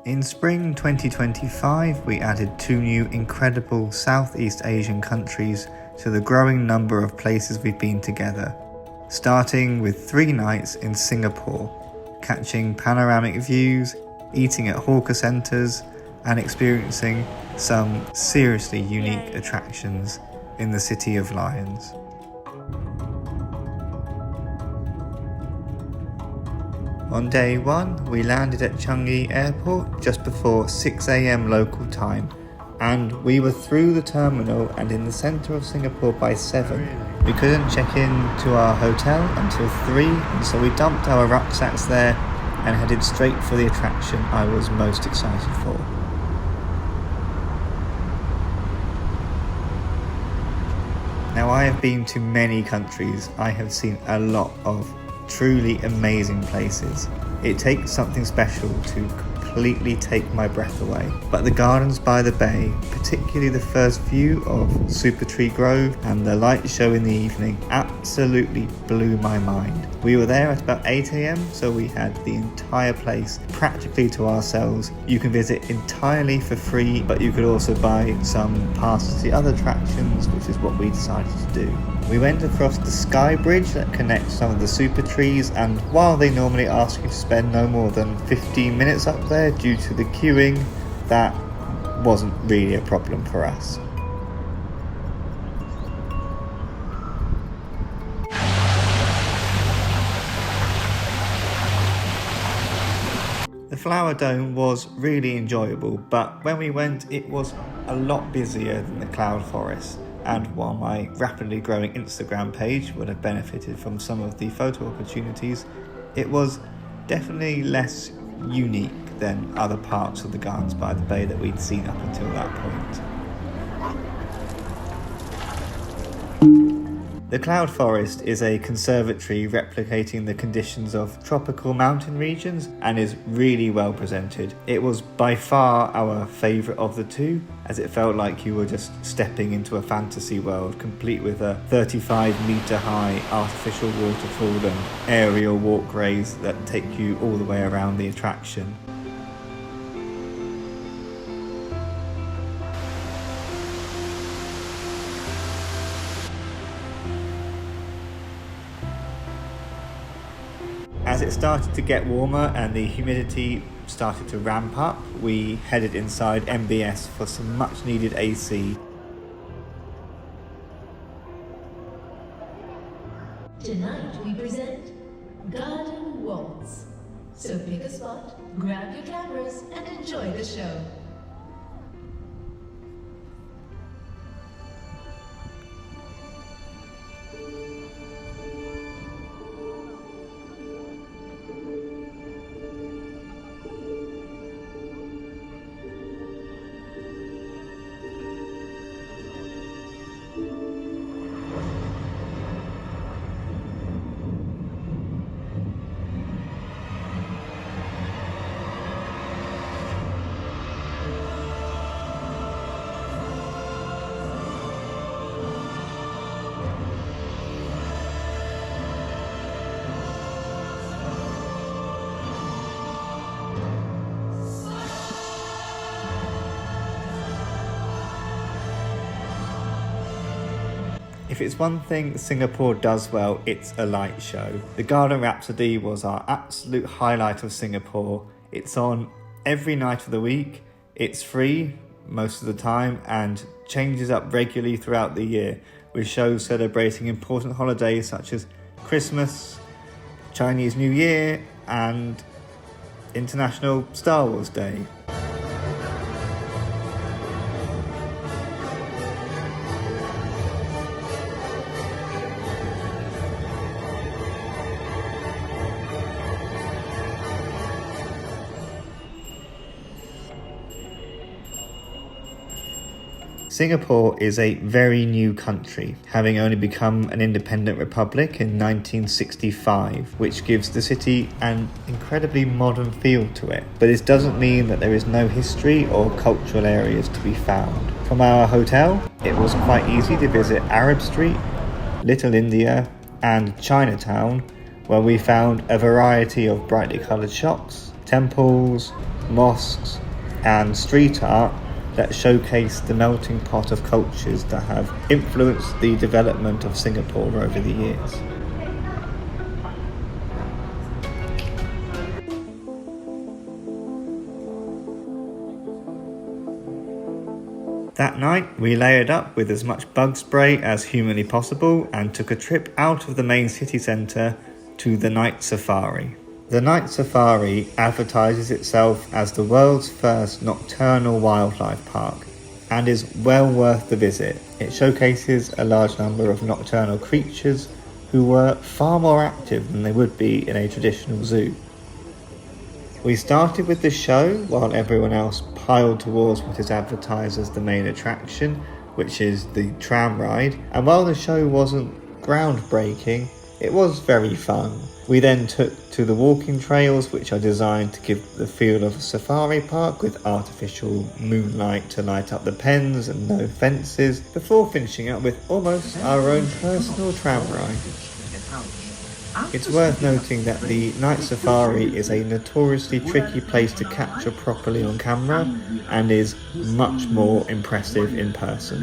In spring 2025, we added 2 new incredible Southeast Asian countries to the growing number of places we've been together, starting with 3 nights in Singapore, catching panoramic views, eating at hawker centres, and experiencing some seriously unique attractions in the City of Lions. On day 1, we landed at Changi Airport just before 6 AM local time, and we were through the terminal and in the centre of Singapore by 7. We couldn't check in to our hotel until 3, and so we dumped our rucksacks there and headed straight for the attraction I was most excited for. Now, I have been to many countries. I have seen a lot of truly amazing places. It takes something special to completely take my breath away. But the gardens by the bay, particularly the first view of Super Tree Grove and the light show in the evening, absolutely blew my mind. We were there at about 8 AM, so we had the entire place practically to ourselves. You can visit entirely for free, but you could also buy some passes to the other attractions, which is what we decided to do. We went across the sky bridge that connects some of the super trees, and while they normally ask you to spend no more than 15 minutes up there due to the queuing, that wasn't really a problem for us. The Flower Dome was really enjoyable, but when we went it was a lot busier than the Cloud Forest. And while my rapidly growing Instagram page would have benefited from some of the photo opportunities, it was definitely less unique than other parts of the Gardens by the Bay that we'd seen up until that point. The Cloud Forest is a conservatory replicating the conditions of tropical mountain regions and is really well presented. It was by far our favourite of the 2, as it felt like you were just stepping into a fantasy world, complete with a 35-metre high artificial waterfall and aerial walkways that take you all the way around the attraction. As it started to get warmer and the humidity started to ramp up, we headed inside MBS for some much needed AC. Tonight we present Garden Waltz. So pick a spot, grab your cameras and enjoy the show. If it's one thing Singapore does well, it's a light show. The Garden Rhapsody was our absolute highlight of Singapore. It's on every night of the week, it's free most of the time, and changes up regularly throughout the year, with shows celebrating important holidays such as Christmas, Chinese New Year, and International Star Wars Day. Singapore is a very new country, having only become an independent republic in 1965, which gives the city an incredibly modern feel to it. But this doesn't mean that there is no history or cultural areas to be found. From our hotel, it was quite easy to visit Arab Street, Little India and Chinatown, where we found a variety of brightly coloured shops, temples, mosques and street art that showcase the melting pot of cultures that have influenced the development of Singapore over the years. That night, we layered up with as much bug spray as humanly possible and took a trip out of the main city centre to the Night Safari. The Night Safari advertises itself as the world's first nocturnal wildlife park and is well worth the visit. It showcases a large number of nocturnal creatures who were far more active than they would be in a traditional zoo. We started with the show while everyone else piled towards what is advertised as the main attraction, which is the tram ride, and while the show wasn't groundbreaking, it was very fun. We then took to the walking trails, which are designed to give the feel of a safari park with artificial moonlight to light up the pens and no fences, before finishing up with almost our own personal tram ride. It's worth noting that the Night Safari is a notoriously tricky place to capture properly on camera and is much more impressive in person.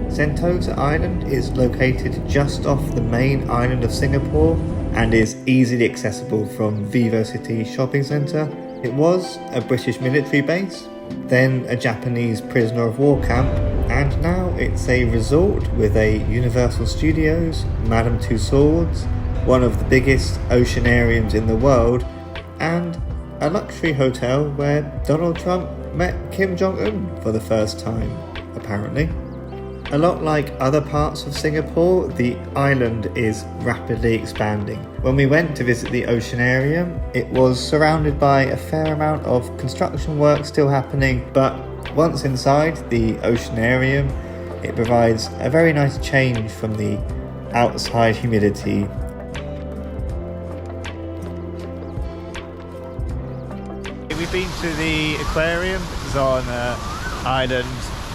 Sentosa Island is located just off the main island of Singapore and is easily accessible from VivoCity shopping centre. It was a British military base, then a Japanese prisoner of war camp, and now it's a resort with a Universal Studios, Madame Tussauds, one of the biggest oceanariums in the world, and a luxury hotel where Donald Trump met Kim Jong-un for the first time, apparently. A lot like other parts of Singapore, the island is rapidly expanding. When we went to visit the Oceanarium, it was surrounded by a fair amount of construction work still happening, but once inside the Oceanarium, it provides a very nice change from the outside humidity. We've been to the aquarium, which is on an island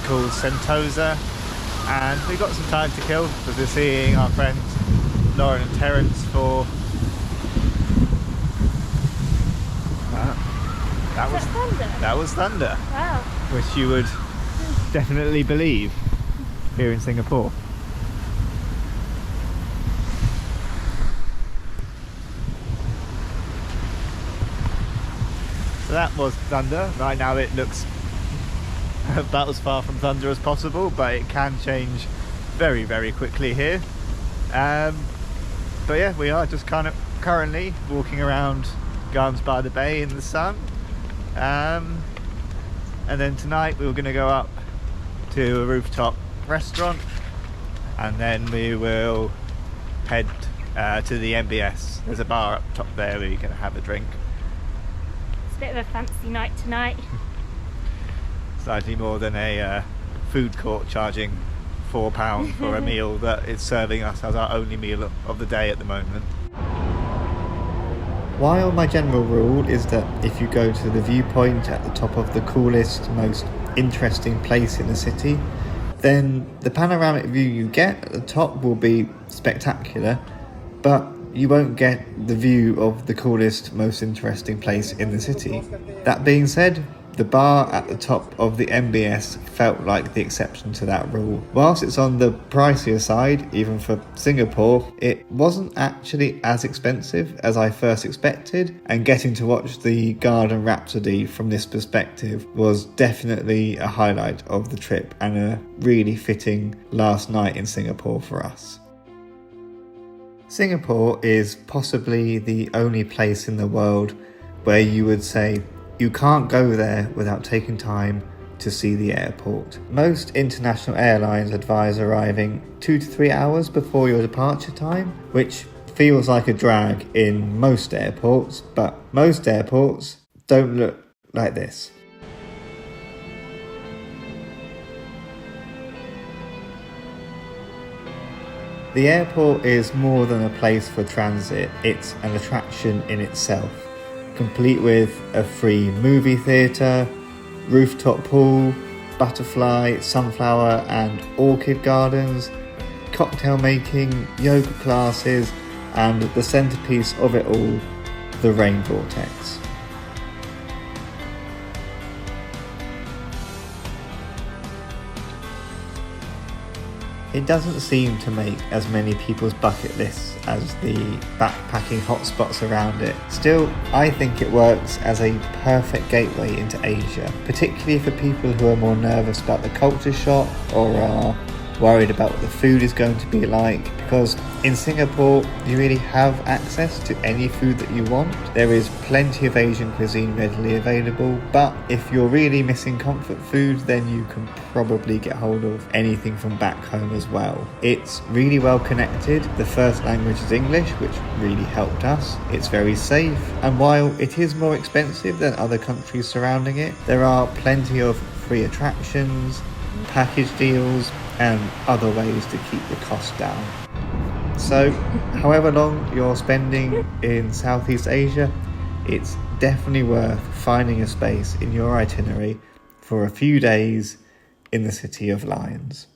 called Sentosa. And we've got some time to kill because we're seeing our friends Lauren and Terence for... Wow. That was thunder. Wow. Which you would definitely believe here in Singapore. So that was thunder. Right now it looks about as far from thunder as possible, but it can change very, very quickly here. But yeah, we are just kind of currently walking around Gardens by the Bay in the sun. And then tonight we were going to go up to a rooftop restaurant, and then we will head to the MBS. There's a bar up top there where you can have a drink. It's a bit of a fancy night tonight. Slightly more than a food court charging £4 for a meal that is serving us as our only meal of the day at the moment. While my general rule is that if you go to the viewpoint at the top of the coolest, most interesting place in the city, then the panoramic view you get at the top will be spectacular, but you won't get the view of the coolest, most interesting place in the city. That being said, the bar at the top of the MBS felt like the exception to that rule. Whilst it's on the pricier side, even for Singapore, it wasn't actually as expensive as I first expected, and getting to watch the Garden Rhapsody from this perspective was definitely a highlight of the trip and a really fitting last night in Singapore for us. Singapore is possibly the only place in the world where you would say you can't go there without taking time to see the airport. Most international airlines advise arriving 2 to 3 hours before your departure time, which feels like a drag in most airports, but most airports don't look like this. The airport is more than a place for transit, it's an attraction in itself, complete with a free movie theatre, rooftop pool, butterfly, sunflower and orchid gardens, cocktail making, yoga classes, and the centerpiece of it all, the rain vortex. It doesn't seem to make as many people's bucket lists as the backpacking hotspots around it. Still, I think it works as a perfect gateway into Asia, particularly for people who are more nervous about the culture shock or are worried about what the food is going to be like, because in Singapore you really have access to any food that you want. There is plenty of Asian cuisine readily available, but if you're really missing comfort food, then you can probably get hold of anything from back home as well. It's really well connected. The first language is English, which really helped us. It's very safe, and while it is more expensive than other countries surrounding it, there are plenty of free attractions, package deals, and other ways to keep the cost down. So, however long you're spending in Southeast Asia, it's definitely worth finding a space in your itinerary for a few days in the City of Lions.